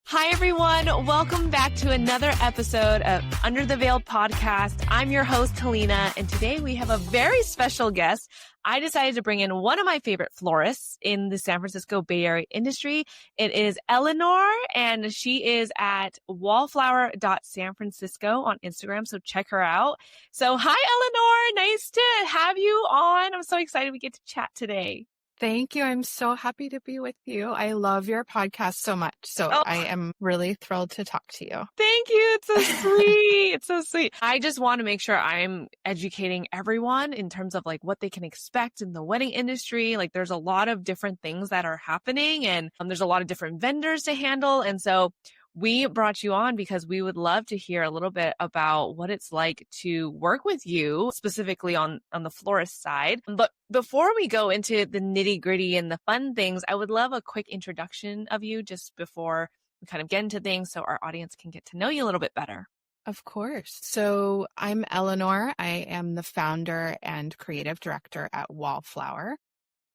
Hi, everyone. Welcome back to another episode of Under the Veil podcast. I'm your host, Helena, and today we have a very special guest. I decided to bring in one of my favorite florists in the San Francisco Bay Area industry. It is Eleanor, and she is at Wallflower San Francisco on Instagram, so check her out. So hi, Eleanor. Nice to have you on. I'm so excited we get to chat today. Thank you. I'm so happy to be with you. I love your podcast so much. So I am really thrilled to talk to you. Thank you. It's so sweet. It's so sweet. I just want to make sure I'm educating everyone in terms of like what they can expect in the wedding industry. Like there's a lot of different things that are happening and there's a lot of different vendors to handle. And so we brought you on because we would love to hear a little bit about what it's like to work with you, specifically on the florist side. But before we go into the nitty gritty and the fun things, I would love a quick introduction of you just before we kind of get into things so our audience can get to know you a little bit better. Of course. So I'm Eleanor. I am the founder and creative director at Wallflower.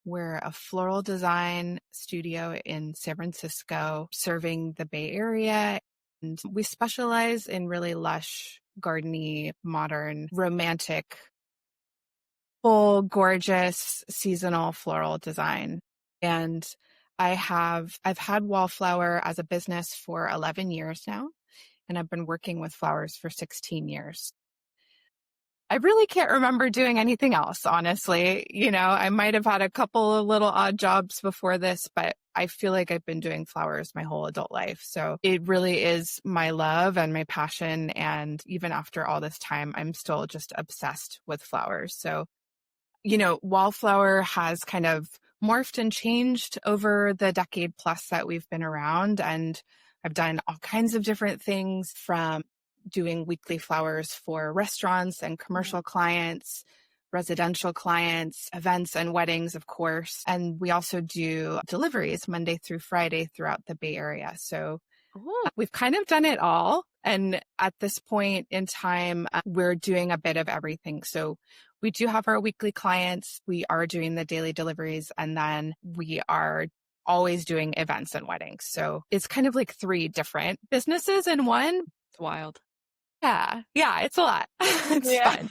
We're a floral design studio in San Francisco, serving the Bay Area. And we specialize in really lush, gardeny, modern, romantic, full, gorgeous, seasonal floral design. And I've had Wallflower as a business for 11 years now, and I've been working with flowers for 16 years. I really can't remember doing anything else, honestly. I might have had a couple of little odd jobs before this, but I feel like I've been doing flowers my whole adult life. So it really is my love and my passion. And even after all this time, I'm still just obsessed with flowers. So, Wallflower has kind of morphed and changed over the decade plus that we've been around. And I've done all kinds of different things, from doing weekly flowers for restaurants and commercial clients, residential clients, events and weddings, of course. And we also do deliveries Monday through Friday throughout the Bay Area. So we've kind of done it all. And at this point in time, we're doing a bit of everything. So we do have our weekly clients. We are doing the daily deliveries, and then we are always doing events and weddings. So it's kind of like 3 different businesses in one. It's wild. Yeah, it's a lot. It's fun.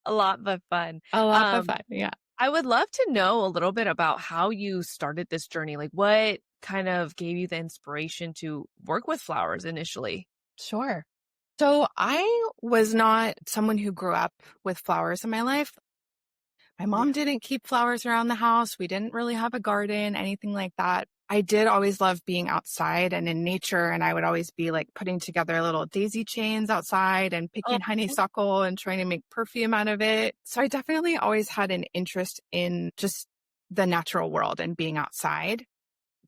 A lot, but fun. A lot, but fun, yeah. I would love to know a little bit about how you started this journey. Like what kind of gave you the inspiration to work with flowers initially? Sure. So I was not someone who grew up with flowers in my life. My mom didn't keep flowers around the house. We didn't really have a garden, anything like that. I did always love being outside and in nature, and I would always be like putting together little daisy chains outside and picking honeysuckle and trying to make perfume out of it. So I definitely always had an interest in just the natural world and being outside.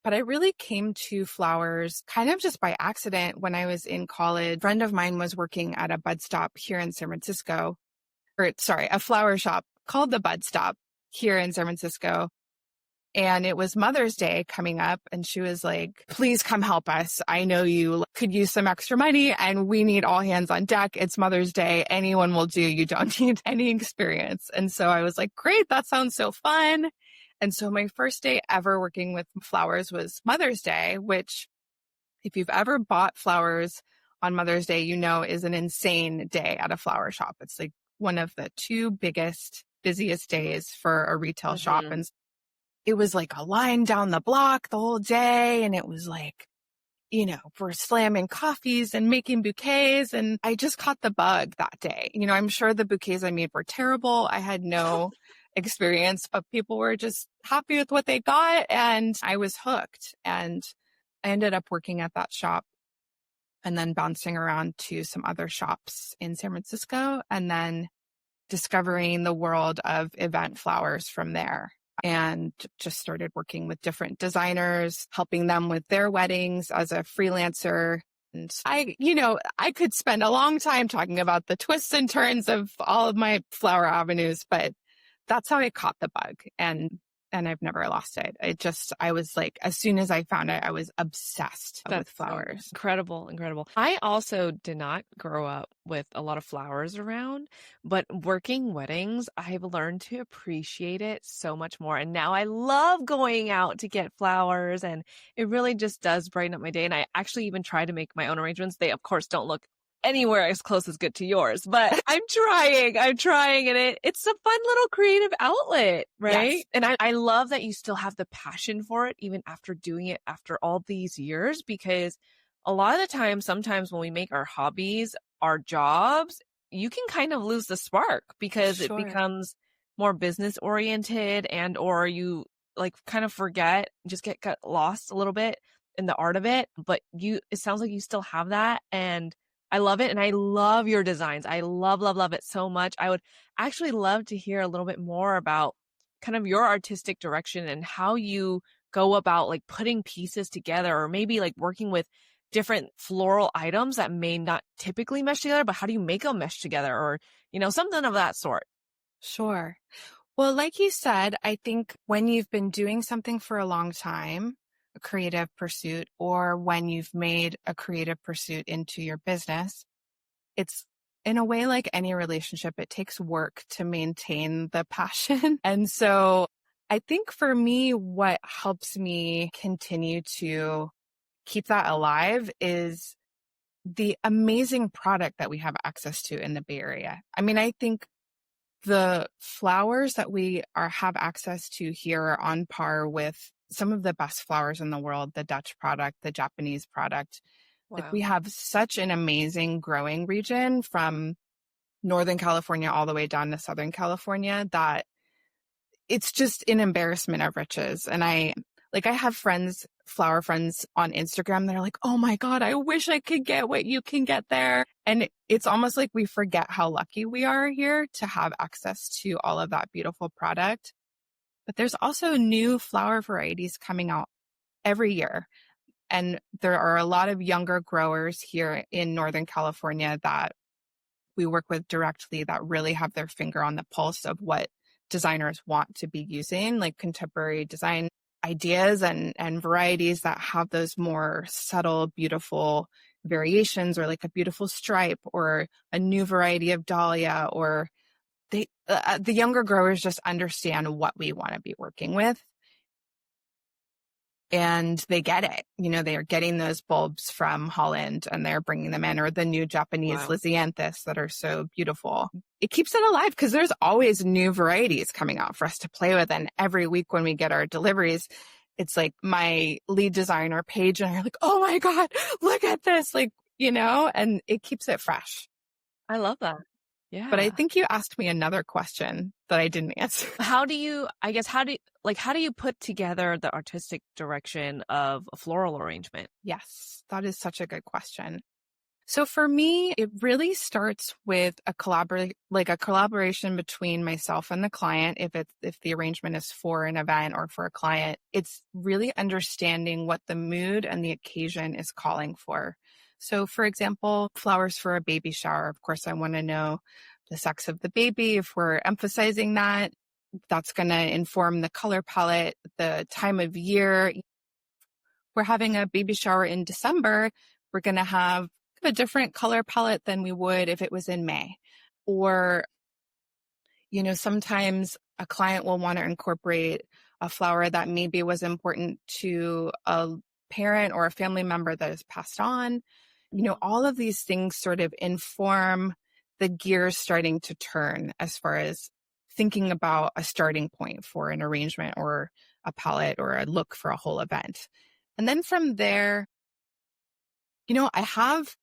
But I really came to flowers kind of just by accident. When I was in college, a friend of mine was working at a bud stop here in San Francisco, a flower shop called the Bud Stop here in San Francisco. And it was Mother's Day coming up, and she was like, please come help us. I know you could use some extra money and we need all hands on deck. It's Mother's Day. Anyone will do. You don't need any experience. And so I was like, great, that sounds so fun. And so my first day ever working with flowers was Mother's Day, which if you've ever bought flowers on Mother's Day, is an insane day at a flower shop. It's like one of the 2 biggest, busiest days for a retail shop. And it was like a line down the block the whole day. And it was like, we're slamming coffees and making bouquets. And I just caught the bug that day. I'm sure the bouquets I made were terrible. I had no experience, but people were just happy with what they got. And I was hooked. And I ended up working at that shop and then bouncing around to some other shops in San Francisco, and then discovering the world of event flowers from there. And just started working with different designers, helping them with their weddings as a freelancer. And I could spend a long time talking about the twists and turns of all of my flower avenues, but that's how I caught the bug and and I've never lost it. I was like, as soon as I found it, I was obsessed with That's so flowers. incredible, incredible. I also did not grow up with a lot of flowers around, but working weddings, I've learned to appreciate it so much more. And now I love going out to get flowers, and it really just does brighten up my day. And I actually even try to make my own arrangements. They, of course, don't look anywhere as close as good to yours, but I'm trying, and it's a fun little creative outlet, right? Yes. And I love that you still have the passion for it, even after doing it after all these years, because a lot of the time, sometimes when we make our hobbies our jobs, you can kind of lose the spark because it Sure. becomes more business oriented, and or you like kind of forget, just get lost a little bit in the art of it. But it sounds like you still have that, and I love it. And I love your designs. I love, love, love it so much. I would actually love to hear a little bit more about kind of your artistic direction and how you go about like putting pieces together, or maybe like working with different floral items that may not typically mesh together, but how do you make them mesh together, or, something of that sort. Sure. Well, like you said, I think when you've been doing something for a long time, a creative pursuit, or when you've made a creative pursuit into your business, it's in a way like any relationship, it takes work to maintain the passion. And so I think for me, what helps me continue to keep that alive is the amazing product that we have access to in the Bay Area. I mean, I think the flowers that we have access to here are on par with some of the best flowers in the world, the Dutch product, the Japanese product. Like, we Wow. have such an amazing growing region from Northern California all the way down to Southern California that it's just an embarrassment of riches. And I have flower friends on Instagram that are like, oh my God, I wish I could get what you can get there. And it's almost like we forget how lucky we are here to have access to all of that beautiful product. But there's also new flower varieties coming out every year. And there are a lot of younger growers here in Northern California that we work with directly that really have their finger on the pulse of what designers want to be using, like contemporary design ideas and varieties that have those more subtle, beautiful variations, or like a beautiful stripe or a new variety of dahlia, or the younger growers just understand what we want to be working with. And they get it. They are getting those bulbs from Holland and they're bringing them in, or the new Japanese Wow. Lysianthus that are so beautiful. It keeps it alive because there's always new varieties coming out for us to play with. And every week when we get our deliveries, it's like my lead designer, Paige, and I are like, oh my God, look at this. And it keeps it fresh. I love that. But I Yeah. think you asked me another question that I didn't answer. How do you put together the artistic direction of a floral arrangement? Yes, that is such a good question. So for me, it really starts with a collaboration between myself and the client. If the arrangement is for an event or for a client, it's really understanding what the mood and the occasion is calling for. So for example, flowers for a baby shower. Of course, I want to know the sex of the baby. If we're emphasizing that, that's going to inform the color palette, the time of year. We're having a baby shower in December. We're going to have a different color palette than we would if it was in May. Or, sometimes a client will want to incorporate a flower that maybe was important to a parent or a family member that has passed on. All of these things sort of inform the gears starting to turn as far as thinking about a starting point for an arrangement or a palette or a look for a whole event. And then from there, I have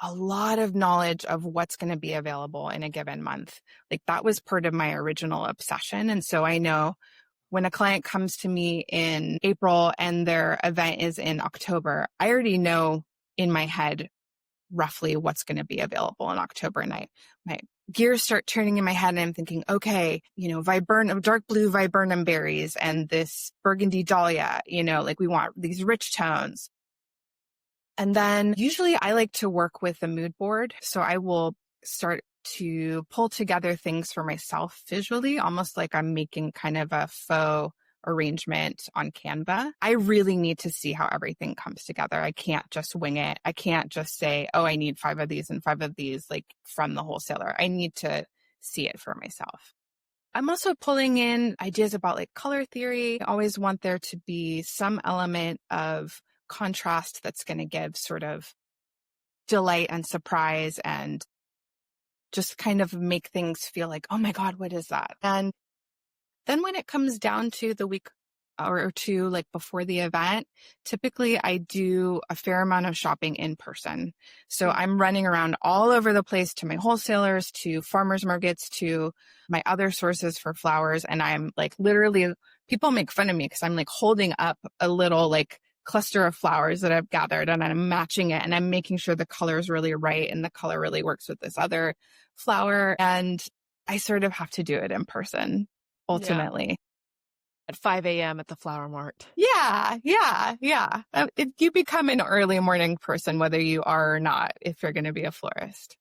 a lot of knowledge of what's going to be available in a given month. Like, that was part of my original obsession. And so I know when a client comes to me in April and their event is in October, I already know in my head roughly what's going to be available in October. And my gears start turning in my head and I'm thinking, okay, dark blue viburnum berries and this burgundy dahlia, we want these rich tones. And then usually I like to work with a mood board. So I will start to pull together things for myself visually, almost like I'm making kind of a faux arrangement on Canva, I really need to see how everything comes together. I can't just wing it. I can't just say, oh, I need 5 of these and 5 of these, like from the wholesaler. I need to see it for myself. I'm also pulling in ideas about like color theory. I always want there to be some element of contrast that's going to give sort of delight and surprise and just kind of make things feel like, oh my God, what is that? And then when it comes down to the week or two, like before the event, typically I do a fair amount of shopping in person. So I'm running around all over the place to my wholesalers, to farmers markets, to my other sources for flowers. And I'm like, literally, people make fun of me because I'm like holding up a little like cluster of flowers that I've gathered and I'm matching it and I'm making sure the color is really right and the color really works with this other flower. And I sort of have to do it in person ultimately. At 5 a.m. at the flower mart. Yeah. You become an early morning person, whether you are or not, if you're going to be a florist.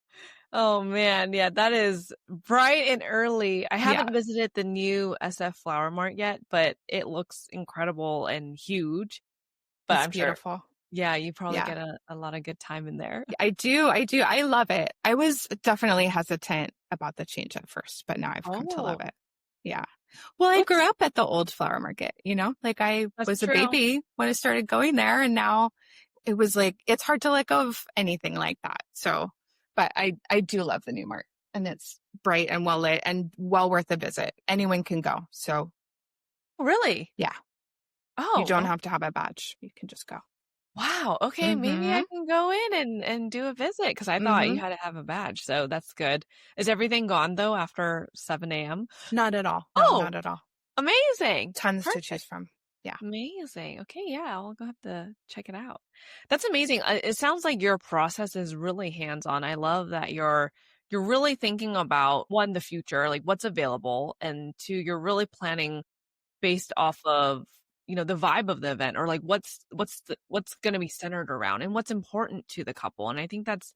Oh man, yeah, that is bright and early. I haven't visited the new SF Flower Mart yet, but it looks incredible and huge. But It's I'm beautiful. sure, yeah, you probably get a lot of good time in there. I do. I love it. I was definitely hesitant about the change at first, but now I've come to love it. Yeah. Well, I grew up at the old flower market, like I was a baby when I started going there, and now it was like, it's hard to let go of anything like that. So, but I do love the new mart, and it's bright and well lit and well worth a visit. Anyone can go. So. Really? Yeah. Oh. You don't have to have a badge. You can just go. Wow. Okay. Maybe I can go in and do a visit because I thought you had to have a badge. So that's good. Is everything gone though after 7 a.m.? Not at all. No, not at all. Amazing. Tons to choose from. Yeah. Amazing. Okay. Yeah. I'll go have to check it out. That's amazing. It sounds like your process is really hands-on. I love that you're really thinking about, one, the future, like what's available, and two, you're really planning based off of the vibe of the event, or like what's going to be centered around and what's important to the couple. And I think that's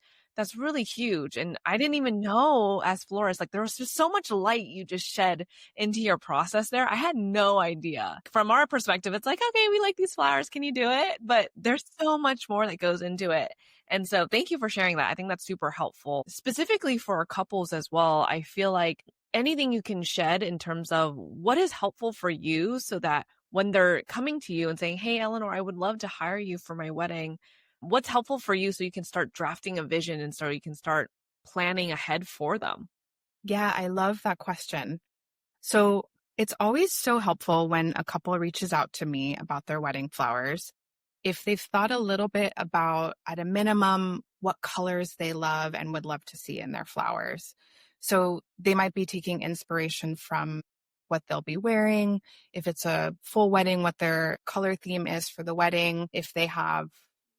really huge. And I didn't even know, as florists, like there was just so much light you just shed into your process there. I had no idea. From our perspective, it's like, okay, we like these flowers, can you do it? But there's so much more that goes into it. And so thank you for sharing that. I think that's super helpful, specifically for couples as well. I feel like anything you can shed in terms of what is helpful for you, so that when they're coming to you and saying, hey, Eleanor, I would love to hire you for my wedding, what's helpful for you so you can start drafting a vision and so you can start planning ahead for them? Yeah, I love that question. So it's always so helpful when a couple reaches out to me about their wedding flowers, if they've thought a little bit about, at a minimum, what colors they love and would love to see in their flowers. So they might be taking inspiration from what they'll be wearing, if it's a full wedding, what their color theme is for the wedding, if they have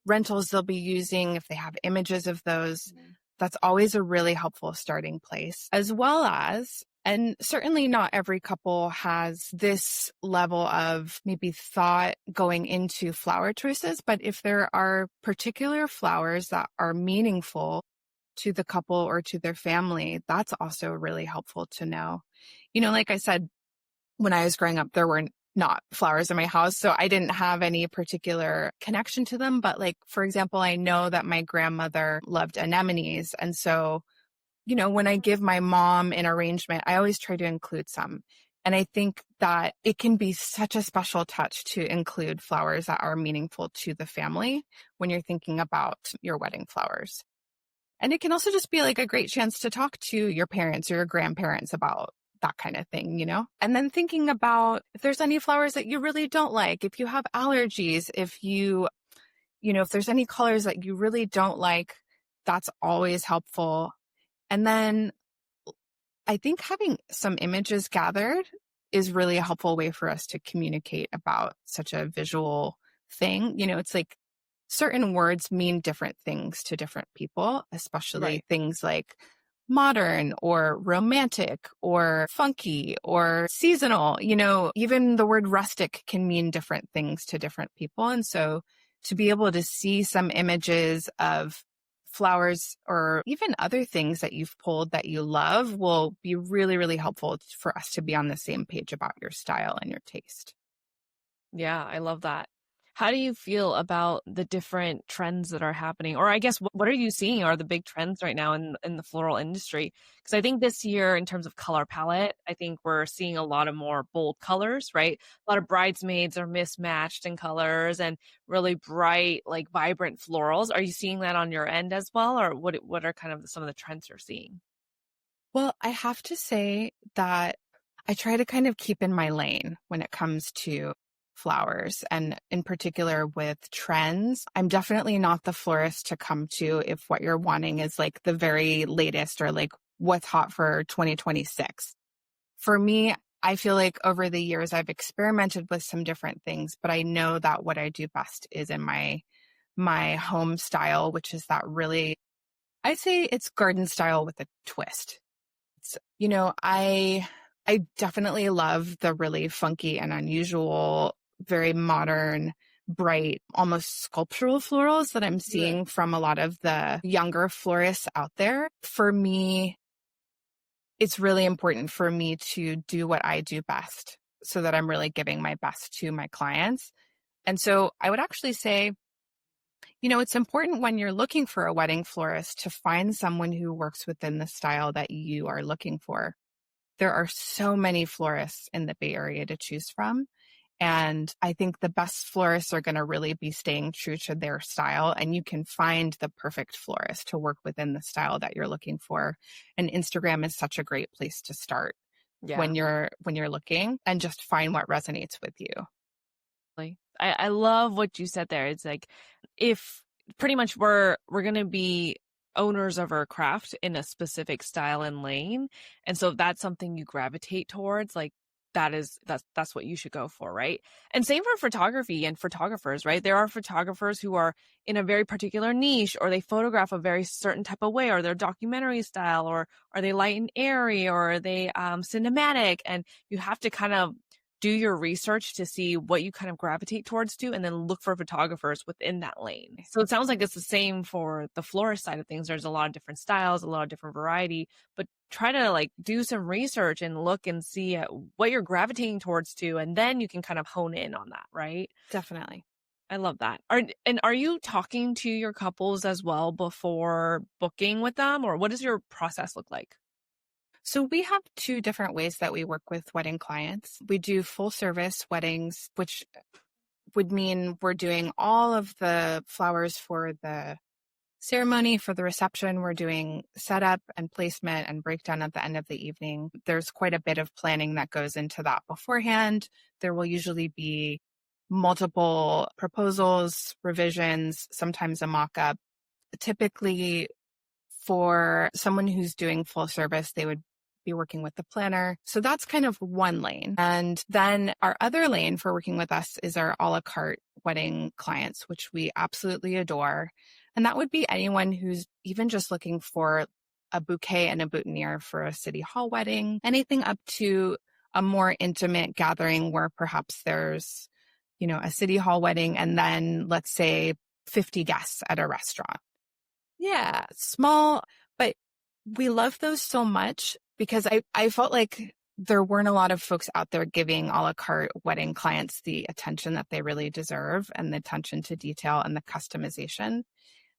rentals they'll be using, if they have images of those. That's always a really helpful starting place, as well as, and certainly not every couple has this level of maybe thought going into flower choices, but if there are particular flowers that are meaningful to the couple or to their family, that's also really helpful to know. Like I said, when I was growing up, there were not flowers in my house, so I didn't have any particular connection to them. But like, for example, I know that my grandmother loved anemones. And so, when I give my mom an arrangement, I always try to include some. And I think that it can be such a special touch to include flowers that are meaningful to the family when you're thinking about your wedding flowers. And it can also just be like a great chance to talk to your parents or your grandparents about that kind of thing, And then thinking about if there's any flowers that you really don't like, if you have allergies, if if there's any colors that you really don't like, that's always helpful. And then I think having some images gathered is really a helpful way for us to communicate about such a visual thing. It's like certain words mean different things to different people, especially things like modern or romantic or funky or seasonal. Even the word rustic can mean different things to different people. And so to be able to see some images of flowers or even other things that you've pulled that you love will be really, really helpful for us to be on the same page about your style and your taste. Yeah, I love that. How do you feel about the different trends that are happening? Or I guess what are you seeing are the big trends right now in the floral industry? Because I think this year, in terms of color palette, I think we're seeing a lot of more bold colors, right? A lot of bridesmaids are mismatched in colors and really bright, like vibrant florals. Are you seeing that on your end as well? Or what are kind of some of the trends you're seeing? Well, I have to say that I try to kind of keep in my lane when it comes to flowers and in particular with trends. I'm definitely not the florist to come to if what you're wanting is like the very latest or like what's hot for 2026. For me, I feel like over the years I've experimented with some different things, but I know that what I do best is in my home style, which is that really, I'd say it's garden style with a twist. I definitely love the really funky and unusual, very modern, bright, almost sculptural florals that I'm Right. seeing from a lot of the younger florists out there. For me, it's really important for me to do what I do best so that I'm really giving my best to my clients. And so I would actually say, it's important when you're looking for a wedding florist to find someone who works within the style that you are looking for. There are so many florists in the Bay Area to choose from. And I think the best florists are going to really be staying true to their style. And you can find the perfect florist to work within the style that you're looking for. And Instagram is such a great place to start Yeah. when you're looking and just find what resonates with you. I love what you said there. It's like if pretty much we're gonna be owners of our craft in a specific style and lane. And so if that's something you gravitate towards, like that's what you should go for, right? And same for photography and photographers, right? There are photographers who are in a very particular niche or they photograph a very certain type of way or they're documentary style or are they light and airy or are they cinematic and you have to kind of do your research to see what you kind of gravitate towards to and then look for photographers within that lane. So it sounds like it's the same for the florist side of things. There's a lot of different styles, a lot of different variety, but try to like do some research and look and see what you're gravitating towards to and then you can kind of hone in on that, right? Definitely. I love that. Are you talking to your couples as well before booking with them or what does your process look like? So we have two different ways that we work with wedding clients. We do full service weddings, which would mean we're doing all of the flowers for the ceremony, for the reception. We're doing setup and placement and breakdown at the end of the evening. There's quite a bit of planning that goes into that beforehand. There will usually be multiple proposals, revisions, sometimes a mock-up. Typically, for someone who's doing full service, they would be working with the planner. So that's kind of one lane. And then our other lane for working with us is our a la carte wedding clients, which we absolutely adore. And that would be anyone who's even just looking for a bouquet and a boutonniere for a city hall wedding, anything up to a more intimate gathering where perhaps there's, a city hall wedding and then let's say 50 guests at a restaurant. Yeah, small, but we love those so much because I felt like there weren't a lot of folks out there giving a la carte wedding clients the attention that they really deserve and the attention to detail and the customization.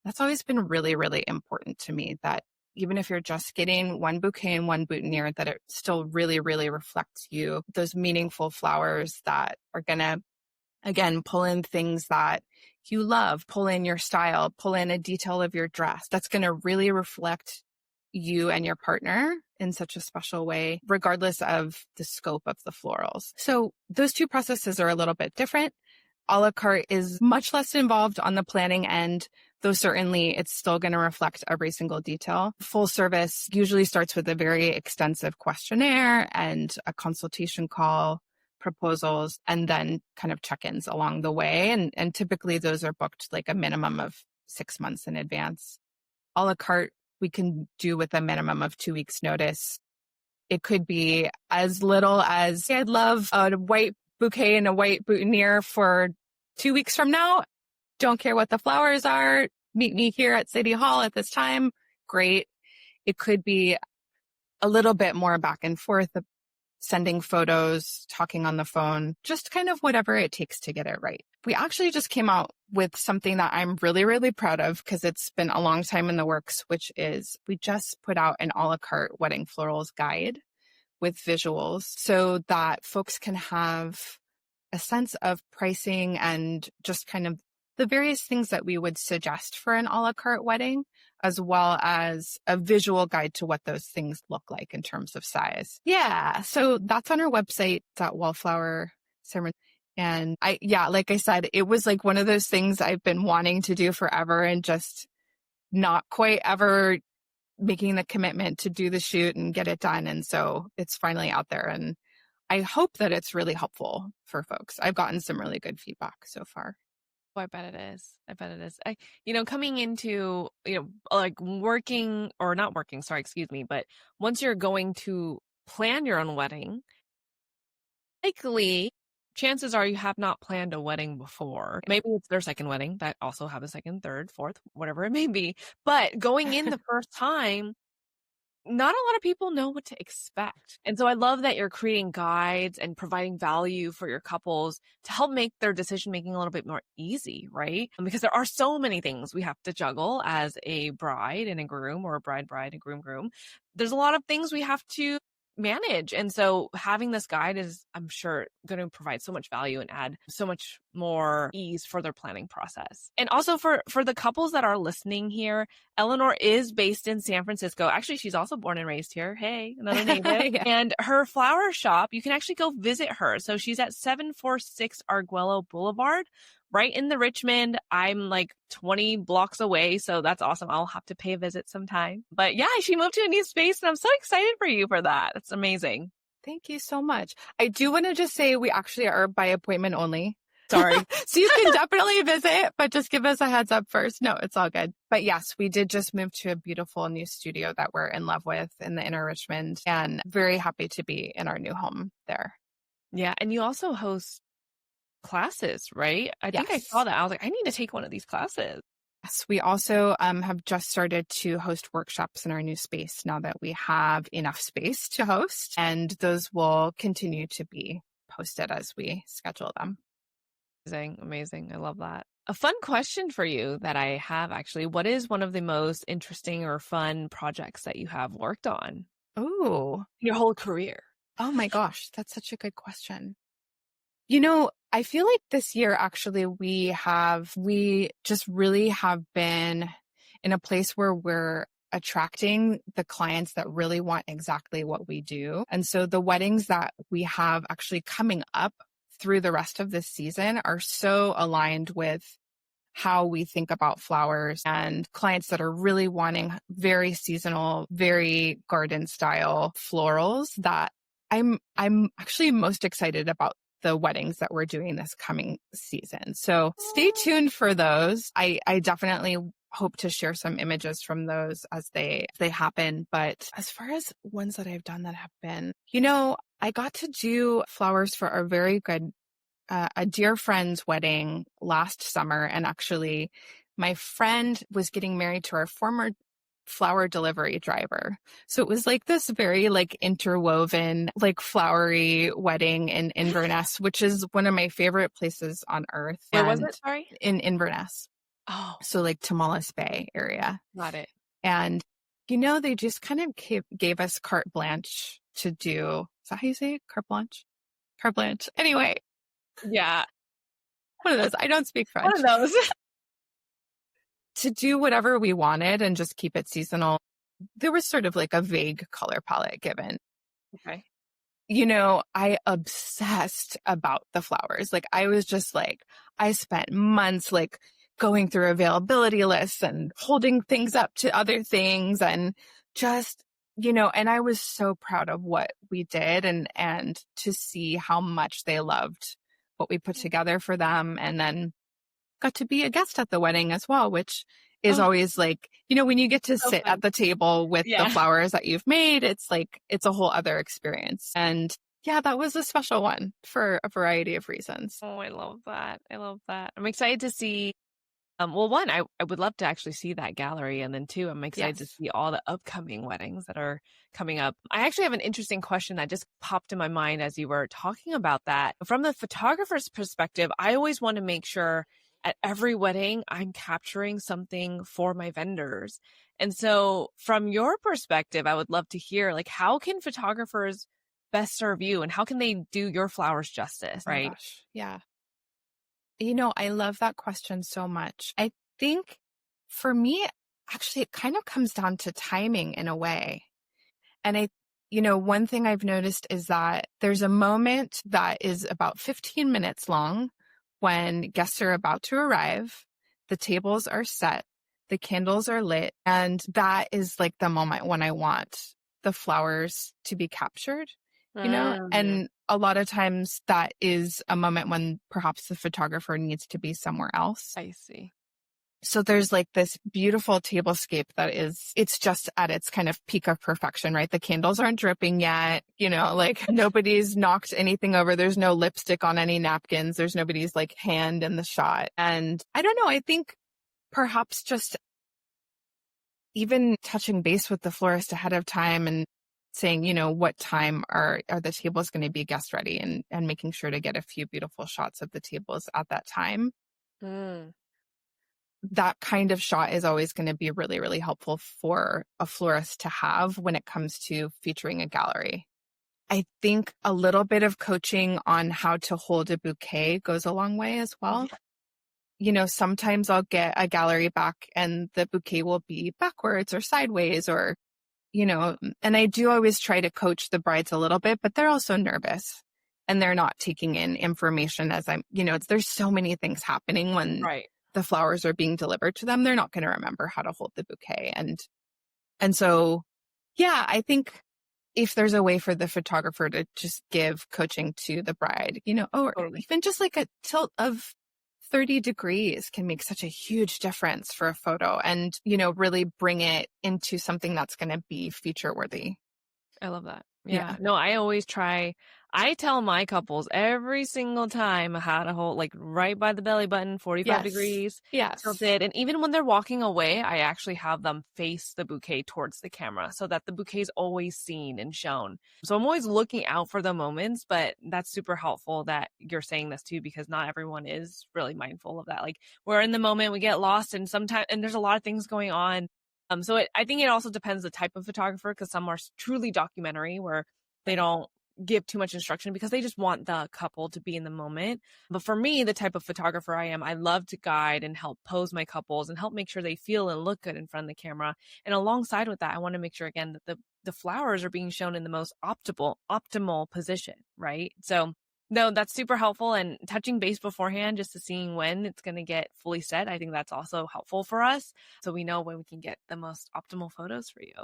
That's always been really, really important to me that even if you're just getting one bouquet and one boutonniere, that it still really, really reflects you, those meaningful flowers that are going to, again, pull in things that you love, pull in your style, pull in a detail of your dress. That's going to really reflect you and your partner in such a special way, regardless of the scope of the florals. So those two processes are a little bit different. A la carte is much less involved on the planning end, though certainly it's still going to reflect every single detail. Full service usually starts with a very extensive questionnaire and a consultation call, proposals, and then kind of check-ins along the way. And typically those are booked like a minimum of 6 months in advance. A la carte, we can do with a minimum of 2 weeks notice. It could be as little as, I'd love a white bouquet and a white boutonniere for 2 weeks from now. Don't care what the flowers are. Meet me here at City Hall at this time. Great. It could be a little bit more back and forth. sending photos, talking on the phone, just kind of whatever it takes to get it right. We actually just came out with something that I'm really, really proud of because it's been a long time in the works, which is we just put out an a la carte wedding florals guide with visuals so that folks can have a sense of pricing and just kind of the various things that we would suggest for an a la carte wedding, as well as a visual guide to what those things look like in terms of size. Yeah. So that's on our website. It's at Wallflower San Francisco. And like I said, it was like one of those things I've been wanting to do forever and just not quite ever making the commitment to do the shoot and get it done. And so it's finally out there. And I hope that it's really helpful for folks. I've gotten some really good feedback so far. Oh, I bet it is. I bet it is. Coming into, like working or not working, sorry, excuse me, but once you're going to plan your own wedding, likely chances are you have not planned a wedding before. Maybe it's their second wedding that also have a second, third, fourth, whatever it may be. But going in the first time, not a lot of people know what to expect. And so I love that you're creating guides and providing value for your couples to help make their decision making a little bit more easy, right? Because there are so many things we have to juggle as a bride and a groom, or a bride and groom. There's a lot of things we have to manage. And so having this guide is, I'm sure, going to provide so much value and add so much more ease for their planning process. And also for the couples that are listening here, Eleanor is based in San Francisco. Actually, she's also born and raised here. Hey, another native. Yeah. And her flower shop, you can actually go visit her. So she's at 746 Arguello Boulevard, right in the Richmond. I'm like 20 blocks away, so that's awesome. I'll have to pay a visit sometime. But yeah, she moved to a new space, and I'm so excited for you for that. That's amazing. Thank you so much. I do want to just say we actually are by appointment only. Sorry. So you can definitely visit, but just give us a heads up first. No, it's all good. But yes, we did just move to a beautiful new studio that we're in love with in the inner Richmond, and very happy to be in our new home there. Yeah, and you also host classes, right? I think I Yes. saw that. I was like, I need to take one of these classes. Yes, we also have just started to host workshops in our new space now that we have enough space to host, and those will continue to be posted as we schedule them. Amazing. I love that. A fun question for you that I have actually. What is one of the most interesting or fun projects that you have worked on Oh, your whole career? oh my gosh, that's such a good question. I feel like this year, actually, we just really have been in a place where we're attracting the clients that really want exactly what we do. And so the weddings that we have actually coming up through the rest of this season are so aligned with how we think about flowers, and clients that are really wanting very seasonal, very garden style florals that I'm actually most excited about the weddings that we're doing this coming season. So stay tuned for those. I definitely hope to share some images from those as they happen. But as far as ones that I've done that have been, I got to do flowers for a very good, a dear friend's wedding last summer. And actually my friend was getting married to our former flower delivery driver. So it was like this very like interwoven, like flowery wedding in Inverness, which is one of my favorite places on earth. Where was it? Sorry? In Inverness. Oh, So like Tamales Bay area. got it. And, they just kind of gave us carte blanche to do. Is that how you say it? Carte blanche? Carte blanche. Anyway, Yeah. one of those. I don't speak French. One of those. To do whatever we wanted and just keep it seasonal. There was sort of like a vague color palette given. Okay. I obsessed about the flowers. Like I was just like, I spent months like going through availability lists and holding things up to other things and just, and I was so proud of what we did and to see how much they loved what we put together for them. And then got to be a guest at the wedding as well, which is always like, when you get to sit at the table with the flowers that you've made, it's like, it's a whole other experience. And yeah, that was a special one for a variety of reasons. Oh, I love that. I love that. I'm excited to see Well, one, I would love to actually see that gallery. And then two, I'm excited to Yes. see all the upcoming weddings that are coming up. I actually have an interesting question that just popped in my mind as you were talking about that. From the photographer's perspective, I always want to make sure at every wedding I'm capturing something for my vendors. And so from your perspective, I would love to hear like how can photographers best serve you and how can they do your flowers justice, Oh my right? gosh. Yeah. I love that question so much. I think for me, actually, it kind of comes down to timing in a way. And one thing I've noticed is that there's a moment that is about 15 minutes long when guests are about to arrive, the tables are set, the candles are lit, and that is like the moment when I want the flowers to be captured. Mm, And a lot of times that is a moment when perhaps the photographer needs to be somewhere else. I see. So there's like this beautiful tablescape it's just at its kind of peak of perfection, right? The candles aren't dripping yet, like nobody's knocked anything over. There's no lipstick on any napkins. There's nobody's like hand in the shot. And I don't know, I think perhaps just even touching base with the florist ahead of time and saying, what time are the tables going to be guest ready and making sure to get a few beautiful shots of the tables at that time. Mm. That kind of shot is always going to be really, really helpful for a florist to have when it comes to featuring a gallery. I think a little bit of coaching on how to hold a bouquet goes a long way as well. Sometimes I'll get a gallery back and the bouquet will be backwards or sideways and I do always try to coach the brides a little bit, but they're also nervous and they're not taking in information as there's so many things happening when Right. the flowers are being delivered to them. They're not going to remember how to hold the bouquet. And so, yeah, I think if there's a way for the photographer to just give coaching to the bride, or Totally. even just like a tilt of 30 degrees can make such a huge difference for a photo and, really bring it into something that's going to be feature worthy. I love that. Yeah. Yeah. No, I always try. I tell my couples every single time how to hold, like right by the belly button, 45 Yes. degrees, Yes. tilted. And even when they're walking away, I actually have them face the bouquet towards the camera so that the bouquet is always seen and shown. So I'm always looking out for the moments, but that's super helpful that you're saying this too, because not everyone is really mindful of that. Like we're in the moment, we get lost and sometimes, and there's a lot of things going on. I think it also depends the type of photographer because some are truly documentary where they don't give too much instruction because they just want the couple to be in the moment. But for me, the type of photographer I am, I love to guide and help pose my couples and help make sure they feel and look good in front of the camera. And alongside with that, I want to make sure again that the flowers are being shown in the most optimal position, right? So no, that's super helpful. And touching base beforehand just to seeing when it's going to get fully set, I think that's also helpful for us. So we know when we can get the most optimal photos for you.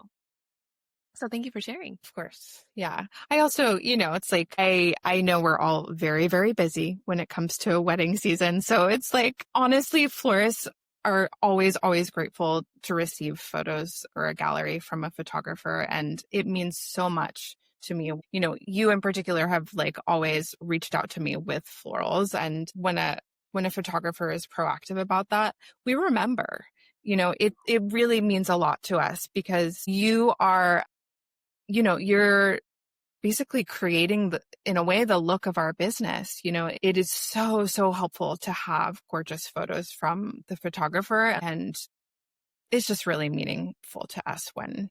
So thank you for sharing. Of course. Yeah. I also, it's like I know we're all very, very busy when it comes to a wedding season. So it's like, honestly, florists are always, always grateful to receive photos or a gallery from a photographer. And it means so much to me. You in particular have like always reached out to me with florals. And when a photographer is proactive about that, we remember, it really means a lot to us because you are you're basically creating in a way, the look of our business. It is so, so helpful to have gorgeous photos from the photographer. And it's just really meaningful to us when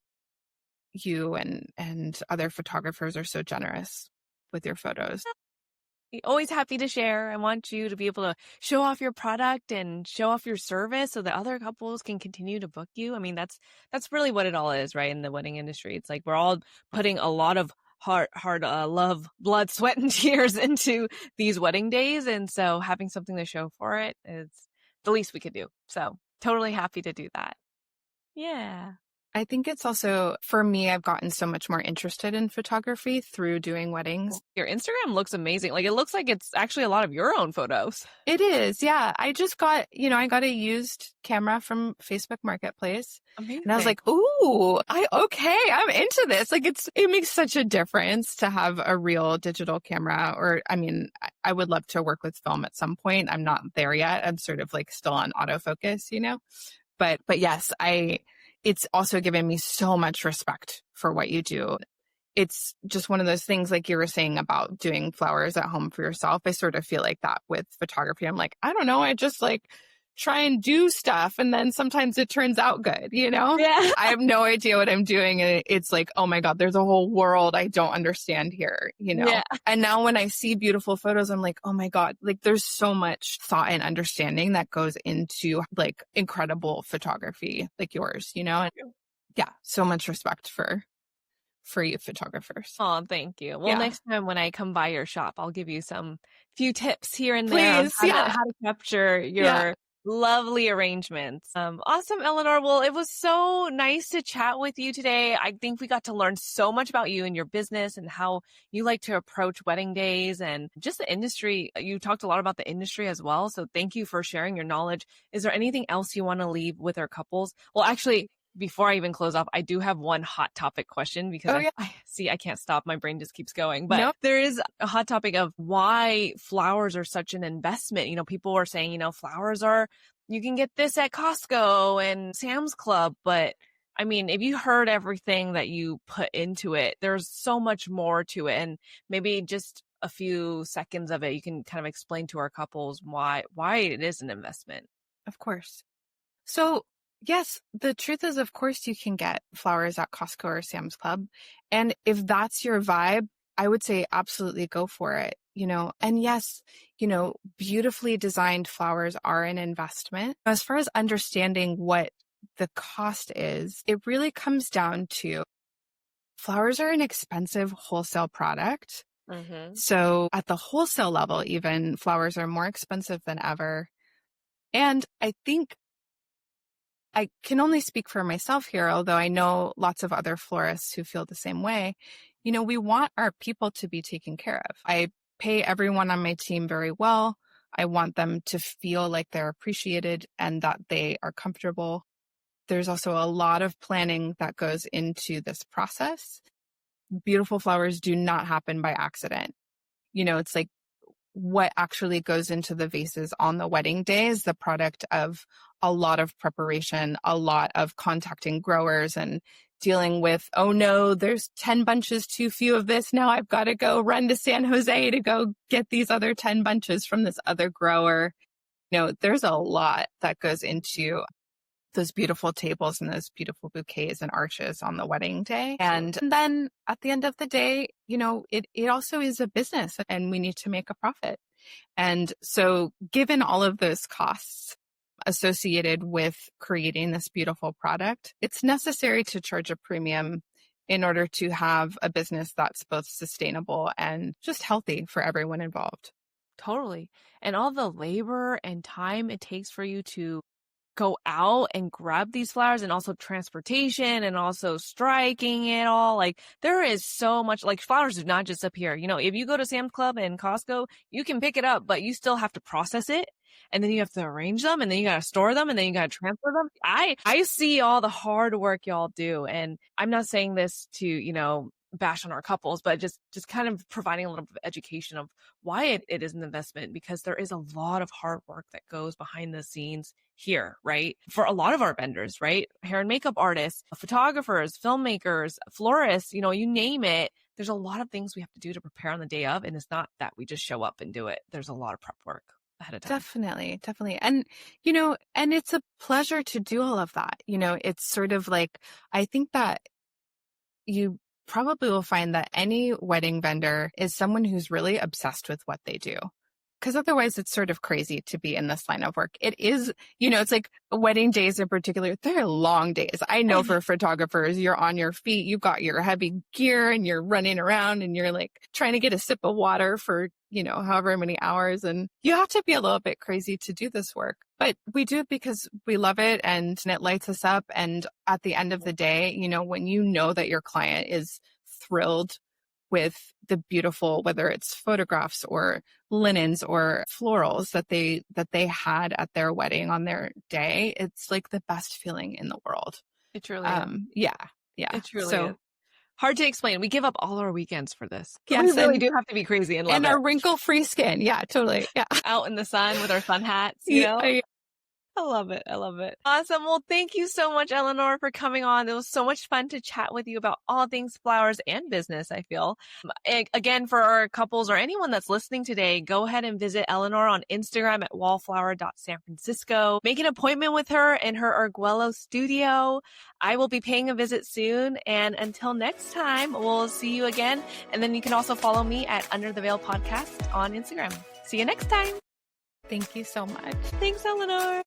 you and other photographers are so generous with your photos. Always happy to share. I want you to be able to show off your product and show off your service so that other couples can continue to book you. I mean, that's really what it all is, right? In the wedding industry, it's like we're all putting a lot of hard love, blood, sweat, and tears into these wedding days, and so having something to show for it is the least we could do. So totally happy to do that. Yeah. I think it's also, for me, I've gotten so much more interested in photography through doing weddings. Your Instagram looks amazing. Like it looks like it's actually a lot of your own photos. It is, yeah. I just got, I got a used camera from Facebook Marketplace. And I was Amazing. like, ooh, I'm into this. Like it makes such a difference to have a real digital camera. Or, I mean, I would love to work with film at some point. I'm not there yet. I'm sort of like still on autofocus, But yes, it's also given me so much respect for what you do. It's just one of those things like you were saying about doing flowers at home for yourself. I sort of feel like that with photography. I'm like, I don't know. I just like try and do stuff. And then sometimes it turns out good, Yeah. I have no idea what I'm doing. And it's like, oh my God, there's a whole world I don't understand here, Yeah. And now when I see beautiful photos, I'm like, oh my God, like there's so much thought and understanding that goes into like incredible photography like yours, And yeah, so much respect for you photographers. Oh, thank you. Well, Yeah. next time when I come by your shop, I'll give you some few tips here and there on Please. Yeah. how to capture your Yeah. lovely arrangements. Awesome, Eleanor. Well, it was so nice to chat with you today. I think we got to learn so much about you and your business and how you like to approach wedding days and just the industry. You talked a lot about the industry as well. So thank you for sharing your knowledge. Is there anything else you want to leave with our couples? Well, actually, before I even close off, I do have one hot topic question because I see I can't stop. My brain just keeps going. But Nope. there is a hot topic of why flowers are such an investment. People are saying, flowers you can get this at Costco and Sam's Club. But I mean, if you heard everything that you put into it, there's so much more to it. And maybe just a few seconds of it, you can kind of explain to our couples why it is an investment. Of course. So yes, the truth is, of course, you can get flowers at Costco or Sam's Club. And if that's your vibe, I would say absolutely go for it, And yes, beautifully designed flowers are an investment. As far as understanding what the cost is, it really comes down to flowers are an expensive wholesale product. Mm-hmm. So at the wholesale level, even flowers are more expensive than ever. And I think I can only speak for myself here, although I know lots of other florists who feel the same way. We want our people to be taken care of. I pay everyone on my team very well. I want them to feel like they're appreciated and that they are comfortable. There's also a lot of planning that goes into this process. Beautiful flowers do not happen by accident. It's like what actually goes into the vases on the wedding day is the product of a lot of preparation, a lot of contacting growers and dealing with, oh no, there's 10 bunches too few of this. Now I've got to go run to San Jose to go get these other 10 bunches from this other grower. There's a lot that goes into those beautiful tables and those beautiful bouquets and arches on the wedding day. And then at the end of the day, it also is a business and we need to make a profit. And so given all of those costs associated with creating this beautiful product, it's necessary to charge a premium in order to have a business that's both sustainable and just healthy for everyone involved. Totally. And all the labor and time it takes for you to go out and grab these flowers and also transportation and also striking it all. Like there is so much, like flowers do not just appear. If you go to Sam's Club and Costco, you can pick it up, but you still have to process it. And then you have to arrange them and then you got to store them and then you got to transfer them. I see all the hard work y'all do. And I'm not saying this to, bash on our couples, but just kind of providing a little bit of education of why it is an investment, because there is a lot of hard work that goes behind the scenes here, right? For a lot of our vendors, right? Hair and makeup artists, photographers, filmmakers, florists, you name it. There's a lot of things we have to do to prepare on the day of. And it's not that we just show up and do it. There's a lot of prep work ahead of time. Definitely. And, and it's a pleasure to do all of that. It's sort of like, I think that you probably will find that any wedding vendor is someone who's really obsessed with what they do. Because otherwise it's sort of crazy to be in this line of work. It is, it's like wedding days in particular, they're long days. I know for photographers, you're on your feet, you've got your heavy gear and you're running around and you're like trying to get a sip of water for, however many hours. And you have to be a little bit crazy to do this work. But we do it because we love it and it lights us up. And at the end of the day, you know, when you know that your client is thrilled with the beautiful, whether it's photographs or linens or florals that they had at their wedding on their day, it's like the best feeling in the world. It truly is. Yeah. It truly is. Hard to explain. We give up all our weekends for this. Yes, we really do have to be crazy and love and it. our wrinkle-free skin. Yeah, totally. Yeah. Out in the sun with our sun hats, you know? I love it. I love it. Awesome. Well, thank you so much, Eleanor, for coming on. It was so much fun to chat with you about all things flowers and business, I feel. Again, for our couples or anyone that's listening today, go ahead and visit Eleanor on Instagram at wallflower.sanfrancisco. Make an appointment with her in her Arguello studio. I will be paying a visit soon. And until next time, we'll see you again. And then you can also follow me at Under the Veil Podcast on Instagram. See you next time. Thank you so much. Thanks, Eleanor.